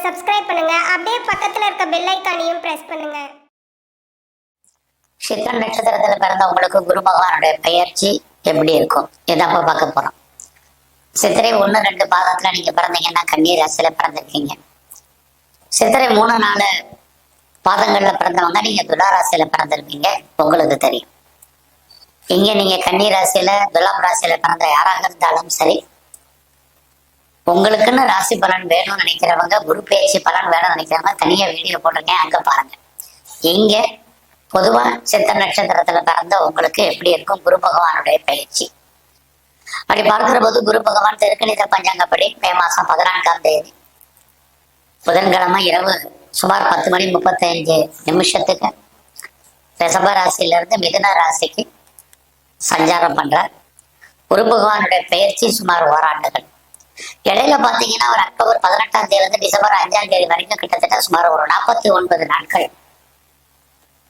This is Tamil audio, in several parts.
சப்ஸ்கிரைப் பண்ணுங்க. அப்படியே பக்கத்துல இருக்க பெல் ஐகானையும் பிரஸ் பண்ணுங்க. சித்திரை நட்சத்திரத்துல பிறந்தவங்களுக்கு குரு பகவானுடைய பெயர்ச்சி எப்படி இருக்கும் இதான் பார்க்க போறோம். சித்திரை 1-2 பாதத்துல நீங்க பிறந்தீங்கன்னா கன்னி ராசியில பிறந்திருக்கீங்க. சித்திரை 3-4 பாதங்கள்ல பிறந்தவங்க நீங்க துலா ராசியில பிறந்திருப்பீங்க. உங்களுக்கு தெரியும். இங்க நீங்க கன்னி ராசியில துலாம் ராசியில பிறந்த யாராக இருந்தாலும் சரி, உங்களுக்குன்னு ராசி பலன் வேணும்னு நினைக்கிறவங்க, குரு பயிற்சி பலன் வேணும்னு நினைக்கிறவங்க தனியா வீடியோ போட்டிருக்கேன், அங்க பாருங்க. இங்க பொதுவா சித்திரை நட்சத்திரத்துல பிறந்த உங்களுக்கு எப்படி இருக்கும் குரு பகவானுடைய பயிற்சி அப்படி பார்க்கிற போது, குரு பகவான் திருக்கணித பஞ்சாங்கப்படி மே மாசம் 14ஆம் தேதி புதன்கிழமை இரவு சுமார் 10:35 ரிஷப ராசியிலிருந்து மிதுன ராசிக்கு சஞ்சாரம் பண்றார். குரு பகவானுடைய பெயர்ச்சி சுமார் ஓராண்டுகள். இடையில பாத்தீங்கன்னா ஒரு அக்டோபர் 18ஆம் தேதி டிசம்பர் 5ஆம் தேதி வரைக்கும் கிட்டத்தட்ட சுமார் ஒரு 49 நாட்கள்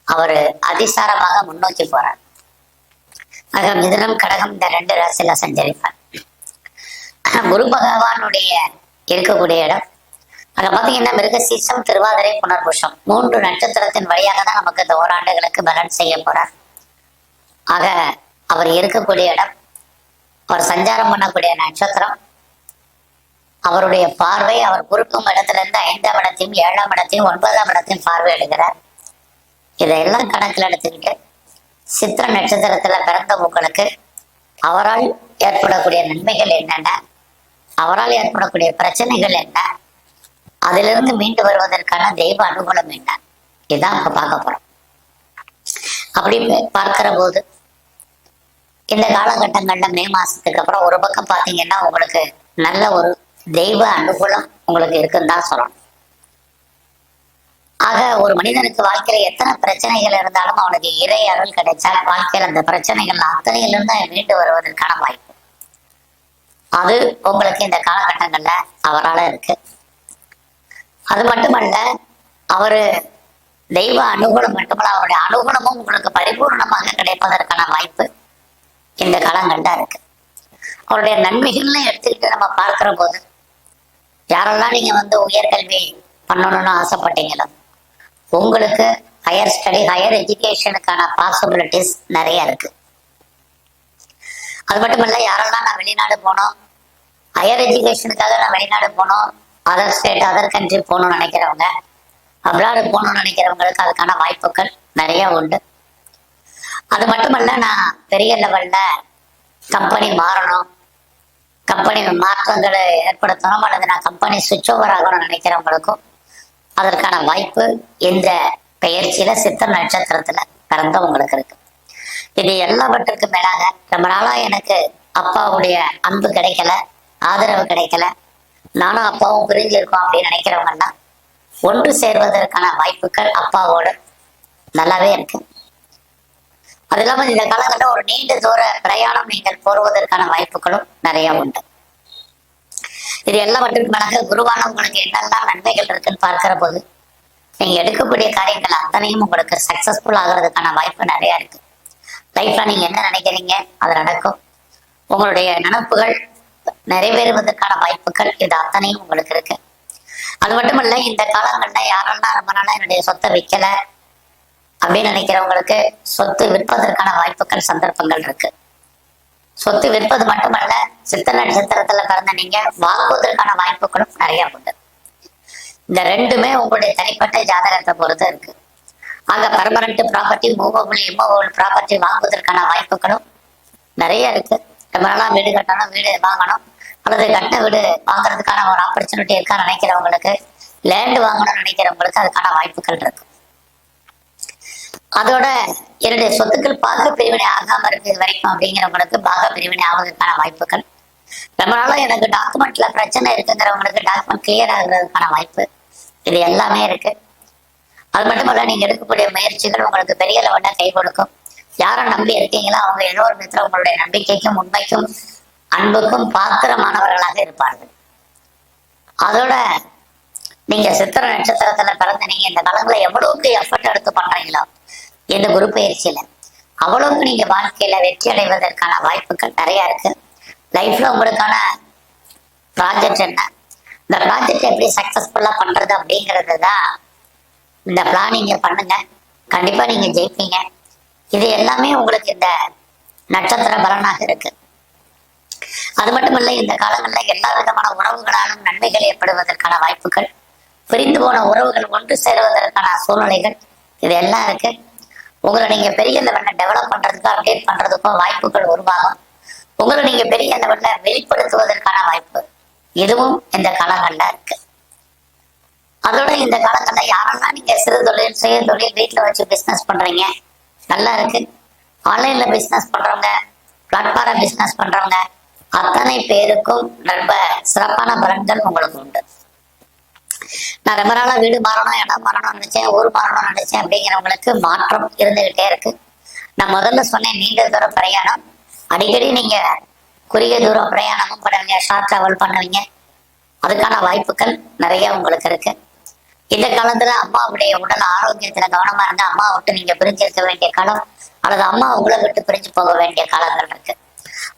அவர் அதிசாரமாக முன்னோக்கி போறார். ஆக மிதுனம் கடகம் இந்த 2 ராசியில சஞ்சரிப்பார். குரு பகவானுடைய இருக்கக்கூடிய இடம் அங்க பாத்தீங்கன்னா மிருகசீசம், திருவாதிரை, புனர்பூசம் 3 நட்சத்திரத்தின் வழியாக தான் நமக்கு இந்த ஓராண்டுகளுக்கு பலன் செய்ய போறார். ஆக அவர் இருக்கக்கூடிய இடம், அவர் சஞ்சாரம் பண்ணக்கூடிய நட்சத்திரம், அவருடைய பார்வை, அவர் குறுக்கும் இடத்துல இருந்து 5ஆம் இடத்தையும் 7ஆம் இடத்தையும் 9ஆம் இடத்தையும் பார்வை எடுக்கிறார். இதையெல்லாம் கணக்கில் எடுத்துக்கிட்டு சித்திரை நட்சத்திரத்துல பிறந்த உங்களுக்கு அவரால் ஏற்படக்கூடிய நன்மைகள் என்னென்ன, அவரால் ஏற்படக்கூடிய பிரச்சனைகள் என்ன, அதிலிருந்து மீண்டு வருவதற்கான தெய்வ அனுகூலம் என்ன, இதான் இப்ப பார்க்க போறோம். அப்படி பார்க்கிற போது இந்த காலகட்டங்கள்ல மே மாசத்துக்கு அப்புறம் ஒரு பக்கம் பாத்தீங்கன்னா உங்களுக்கு நல்ல ஒரு தெய்வ அனுகூலம் உங்களுக்கு இருக்குன்னு தான் சொல்லணும். ஆக ஒரு மனிதனுக்கு வாழ்க்கையில எத்தனை பிரச்சனைகள் இருந்தாலும் அவனுக்கு இறை அருள் கிடைச்சால் வாழ்க்கையில அந்த பிரச்சனைகள் அத்தனையிலிருந்து மீண்டு வருவதற்கான வாய்ப்பு அது உங்களுக்கு இந்த காலகட்டங்கள்ல அவரால் இருக்கு. அது மட்டுமல்ல, அவரு தெய்வ அனுகூலம் மட்டுமல்ல, அவருடைய அனுகூலமும் உங்களுக்கு பரிபூர்ணமாக கிடைப்பதற்கான வாய்ப்பு இந்த காலங்கள்ல இருக்கு. அவருடைய நன்மைகள்னு எடுத்துக்கிட்டு நம்ம பார்க்கிற போது, யாரெல்லாம் நீங்க உயர்கல்வி பண்ணணும்னு ஆசைப்பட்டீங்களோ உங்களுக்கு ஹையர் ஸ்டடி, ஹையர் எஜுகேஷனுக்கான பாசிபிலிட்டிஸ் நிறைய இருக்கு. அது மட்டும் இல்ல, யாரெல்லாம் நான் வெளிநாடு போனோம், ஹையர் எஜுகேஷனுக்காக நான் வெளிநாடு போனோம், அதர் ஸ்டேட் அதர் கண்ட்ரி போகணும்னு நினைக்கிறவங்க, அப்ராடு போகணும்னு நினைக்கிறவங்களுக்கு அதுக்கான வாய்ப்புகள் நிறைய உண்டு. அது மட்டுமல்ல, நான் பெரிய லெவல்ல கம்பெனி மாறணும், கம்பெனி மாற்றங்களை ஏற்படுத்தணும், அல்லது நான் கம்பெனி சுவிட்ச் ஓவர் ஆகணும்னு நினைக்கிறவங்களுக்கும் அதற்கான வாய்ப்பு இந்த பெயர்ச்சியில சித்திரை நட்சத்திரத்துல பிறந்தவங்களுக்கு இருக்கு. இது எல்லாவற்றுக்கு மேலாக ரொம்ப நாளா எனக்கு அப்பாவுடைய அன்பு கிடைக்கல, ஆதரவு கிடைக்கல, நானும் அப்பாவும் பிரிஞ்சிருக்கோம் அப்படின்னு நினைக்கிறவங்கன்னா ஒன்று சேர்வதற்கான வாய்ப்புகள் அப்பாவோடு நல்லாவே இருக்கு. அது இல்லாம இந்த காலகட்டம் ஒரு நீண்ட தூர பிரயாணம் நீங்கள் போடுவதற்கான வாய்ப்புகளும் நிறைய உண்டு. இது எல்லாவற்றுக்கு மேலாக குருவான உங்களுக்கு என்னெல்லாம் நன்மைகள் இருக்குன்னு பார்க்கிற போது, நீங்க எடுக்கக்கூடிய காரியங்கள் அத்தனையும் உங்களுக்கு சக்சஸ்ஃபுல் ஆகிறதுக்கான வாய்ப்பு நிறைய இருக்கு. லைஃப்ல நீங்க என்ன நினைக்கிறீங்க அது நடக்கும். உங்களுடைய நினைப்புகள் நிறைவேறுவதற்கான வாய்ப்புகள் இது அத்தனையும் உங்களுக்கு இருக்கு. அது மட்டும் இல்ல, இந்த காலங்கள்ல யாரெல்லாம் ரொம்ப நாளா என்னுடைய சொத்தை விற்கல அப்படின்னு நினைக்கிறவங்களுக்கு சொத்து விற்பதற்கான வாய்ப்புகள், சந்தர்ப்பங்கள் இருக்கு. சொத்து விற்பது மட்டுமல்ல, சித்திரை நட்சத்திரத்துல பிறந்த நீங்க வாங்குவதற்கான வாய்ப்புகளும் நிறைய உண்டு. இந்த ரெண்டுமே உங்களுடைய தனிப்பட்ட ஜாதகத்தை பொறுத்து இருக்கு. ஆக permanent property, movable, immovable property வாங்குவதற்கான வாய்ப்புகளும் நிறைய இருக்கு. ரொம்ப நாளா வீடு கட்டணும், வீடு வாங்கணும், அல்லது கட்ட வீடு வாங்குறதுக்கான ஒரு ஆப்பர்ச்சுனிட்டி இருக்கான்னு நினைக்கிறவங்களுக்கு, லேண்ட் வாங்கணும்னு நினைக்கிறவங்களுக்கு அதுக்கான வாய்ப்புகள் இருக்கு. அதோட என்னுடைய சொத்துக்கள் பாக பிரிவினை ஆகாம இருக்கு இது வரைக்கும் அப்படிங்கிறவங்களுக்கு பாக பிரிவினை ஆவதற்கான வாய்ப்புகள், ரொம்ப நாளா எனக்கு டாக்குமெண்ட்ல பிரச்சனை இருக்குங்கிறவங்களுக்கு டாக்குமெண்ட் கிளியர் ஆகுறதுக்கான வாய்ப்பு, இது எல்லாமே இருக்கு. அது மட்டும் இல்ல, நீங்க எடுக்கக்கூடிய முயற்சிகள் உங்களுக்கு பெரிய லெவல்ல கை கொடுக்கும். யாரை நம்பி இருக்கீங்களோ அவங்க ஏதோ ஒரு விதத்துல உங்களுடைய நம்பிக்கைக்கும் உண்மைக்கும் அன்புக்கும் பாத்திரமானவர்களாக இருப்பார்கள். அதோட நீங்க சித்திரை நட்சத்திரத்துல பிறந்த நீங்க இந்த காலங்களில் எவ்வளவுக்கு எஃபர்ட் எடுத்து பண்றீங்களோ இந்த குரு பயிற்சியில அவ்வளவுக்கு நீங்க வாழ்க்கையில வெற்றி அடைவதற்கான வாய்ப்புகள் நிறைய இருக்கு. லைஃப்ல உங்களுக்கான ப்ராஜெக்ட் என்ன, இந்த ப்ராஜெக்ட் எப்படி சக்சஸ்ஃபுல்லா பண்றது அப்படிங்கிறது தான் இந்த பிளானிங்க பண்ணுங்க. கண்டிப்பா நீங்க ஜெயிப்பீங்க. இது எல்லாமே உங்களுக்கு இந்த நட்சத்திர பலனாக இருக்கு. அது மட்டுமல்ல, இந்த காலங்களில் எல்லா விதமான உறவுகளாலும் நன்மைகள் ஏற்படுவதற்கான வாய்ப்புகள், பிரிந்து போன உறவுகள் ஒன்று சேருவதற்கான சூழ்நிலைகள், இது எல்லாம் இருக்கு. உங்களை நீங்க பெரிய லெவல்ல டெவலப் பண்றதுக்கும் அப்டேட் பண்றதுக்கும் வாய்ப்புகள் உருவாகும். உங்களை நீங்க பெரிய லெவல்ல வெளிப்படுத்துவதற்கான வாய்ப்பு இதுவும் இந்த காலங்கள்ல இருக்கு. அதோட இந்த காலங்கள்ல யாரெல்லாம் நீங்க சிறு தொழில், சுய தொழில், வீட்டுல வச்சு பிசினஸ் பண்றீங்க, நல்லா இருக்கு. ஆன்லைன்ல பிசினஸ் பண்றவங்க, பிளாட்ஃபார்ம்ல பிசினஸ் பண்றவங்க அத்தனை பேருக்கும் ரொம்ப சிறப்பான பலன்கள் உங்களுக்கு உண்டு. நான் ரொம்ப நாளா வீடு மாறணும், இடம் மாறணும்னு நினைச்சேன், ஊர் மாறணும்னு நினைச்சேன் அப்படிங்கிறவங்களுக்கு மாற்றம் இருந்துகிட்டே இருக்கு. நான் முதல்ல சொன்னேன், நீண்ட தூர பிரயாணம். அடிக்கடி நீங்க குறுகிய தூர பிரயாணமும் பண்ணுவீங்க, ஷார்ட் டிராவல் பண்ணுவீங்க. அதுக்கான வாய்ப்புகள் நிறைய உங்களுக்கு இருக்கு. இந்த காலத்துல அம்மாவுடைய உடல் ஆரோக்கியத்துல கவனமா இருந்தா அம்மா விட்டு நீங்க பிரிஞ்சு இருக்க வேண்டிய காலம், அல்லது அம்மா உங்களை விட்டு பிரிஞ்சு போக வேண்டிய காலங்கள் இருக்கு.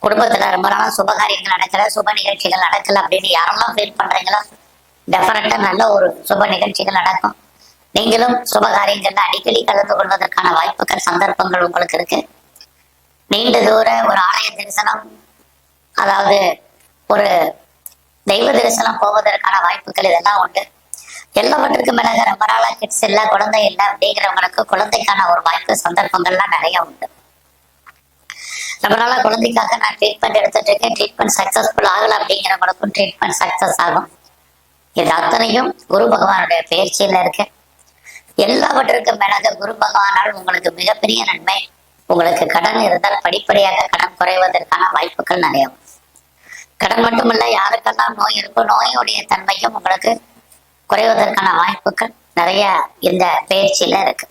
குடும்பத்துல ரொம்ப நாளா சுபகாரியங்கள் நடக்கல, சுப நிகழ்ச்சிகள் நடக்கல அப்படின்னு யாரெல்லாம் ஃபீல் பண்றீங்களோ, டெஃபினட்டா நல்ல ஒரு சுப நிகழ்ச்சிகள் நடக்கும். நீங்களும் சுபகாரியங்கள்ல அடிக்கடி கலந்து கொள்வதற்கான வாய்ப்புகள், சந்தர்ப்பங்கள் உங்களுக்கு இருக்கு. நீண்ட தூர ஒரு ஆலய தரிசனம், அதாவது ஒரு தெய்வ தரிசனம் போவதற்கான வாய்ப்புகள் இதெல்லாம் உண்டு. எல்லாவற்றுக்கும் மேலாக ரொம்ப நாளா கிட்ஸ் இல்லை, குழந்தை இல்லை அப்படிங்கிறவங்களுக்கு குழந்தைக்கான ஒரு வாய்ப்பு, சந்தர்ப்பங்கள்லாம் நிறைய உண்டு. ரொம்ப நாளா குழந்தைக்காக நான் ட்ரீட்மெண்ட் எடுத்துட்டு இருக்கேன், ட்ரீட்மெண்ட் சக்சஸ்ஃபுல் ஆகல அப்படிங்கிறவங்களுக்கும் ட்ரீட்மெண்ட் சக்சஸ் ஆகும். இது அத்தனையும் குரு பகவானுடைய பயிற்சியில இருக்கு. எல்லாவற்றுக்கும் மேலாக குரு பகவானால் உங்களுக்கு மிகப்பெரிய நன்மை. உங்களுக்கு கடன் இருந்தால் படிப்படியாக கடன் குறைவதற்கான வாய்ப்புகள் நிறைய. கடன் மட்டுமல்ல, யாருக்கெல்லாம் நோய் இருக்கோ நோயுடைய தன்மையும் உங்களுக்கு குறைவதற்கான வாய்ப்புகள் நிறைய இந்த பயிற்சியில இருக்கு.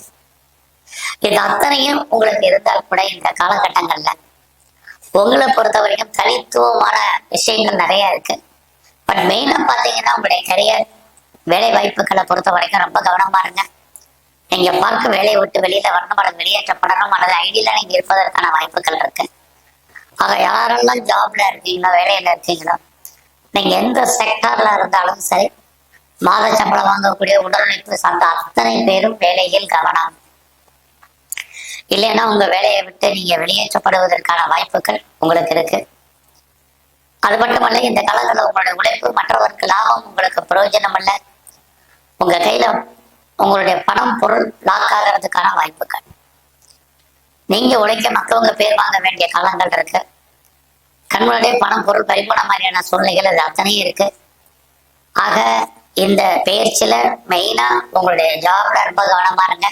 இது அத்தனையும் உங்களுக்கு இருந்தால் கூட இந்த காலகட்டங்கள்ல உங்களை பொறுத்த வரைக்கும் தனித்துவமான விஷயங்கள் நிறைய இருக்கு. பட் மெயினா பாத்தீங்கன்னா உங்களுடைய கரியர், வேலை வாய்ப்புகளை பொறுத்த வரைக்கும் ரொம்ப கவனமா இருங்க. நீங்க பார்க்க வேலையை விட்டு வெளியில வரணும், அல்லது வெளியேற்றப்படணும், அல்லது ஐடியில நீங்க இருப்பதற்கான வாய்ப்புகள் இருக்கு. ஆக யாரெல்லாம் ஜாப்ல இருக்கீங்களோ, வேலையில இருக்கீங்களோ, நீங்க எந்த செக்டார்ல இருந்தாலும் சரி, மாத சம்பளம் வாங்கக்கூடிய உடல் உழைப்பு சார்ந்த அத்தனை பேரும் வேலையில் கவனம். இல்லைன்னா உங்க வேலையை விட்டு நீங்க வெளியேற்றப்படுவதற்கான வாய்ப்புகள் உங்களுக்கு இருக்கு. அது மட்டுமல்ல, இந்த காலங்களில் உங்களுடைய உழைப்பு மற்றவருக்கு லாபம், உங்களுக்கு பிரயோஜனம் இல்லை. உங்க கையில உங்களுடைய பணம், பொருள் லாக் ஆகிறதுக்கான வாய்ப்புகள். நீங்க உழைக்க மற்றவங்க பேர் வாங்க வேண்டிய காலங்கள் இருக்கு. கண்முன்னாடியே பணம், பொருள் பறிபோன மாதிரியான சூழ்நிலைகள் அது அத்தனையும் இருக்கு. ஆக இந்த பயிற்சியில மெயினா உங்களுடைய ஜாப்ல ரொம்ப கவனமா இருங்க.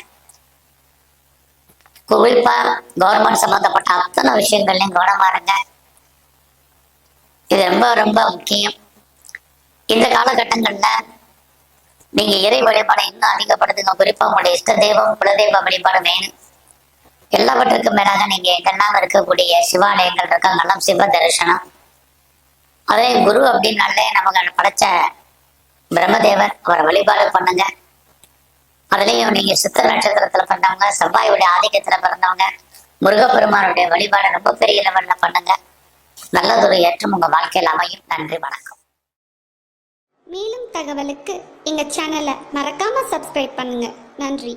குறிப்பா கவர்மெண்ட் சம்பந்தப்பட்ட அத்தனை விஷயங்கள்லையும் கவனமா இருங்க. இது ரொம்ப ரொம்ப முக்கியம். இந்த காலகட்டங்கள்ல நீங்க இறை வழிபாடை இன்னும் அதிகப்படுத்துங்க. குறிப்பா உங்களுடைய இஷ்ட தெய்வம், குலதெய்வ வழிபாடு வேணும். எல்லாவற்றுக்கும் மேலாக நீங்க எங்கெல்லாம் இருக்கக்கூடிய சிவாலயங்கள் இருக்காங்கெல்லாம் சிவ தரிசனம். அதே குரு அப்படின்னாலே நமக்கு படைச்ச பிரம்மதேவர், அவரை வழிபாடு பண்ணுங்க. அதுலயும் நீங்க சித்திர நட்சத்திரத்துல பண்ணவங்க, செவ்வாயுடைய ஆதிக்கத்துல பிறந்தவங்க, முருகப்பெருமானுடைய வழிபாடு ரொம்ப பெரிய லெவல்ல பண்ணுங்க. நல்லதொரு ஏற்றம் உங்க வாழ்க்கையில் அமையும். நன்றி, வணக்கம். மேலும் தகவலுக்கு எங்க சேனலை மறக்காம சப்ஸ்கிரைப் பண்ணுங்க. நன்றி.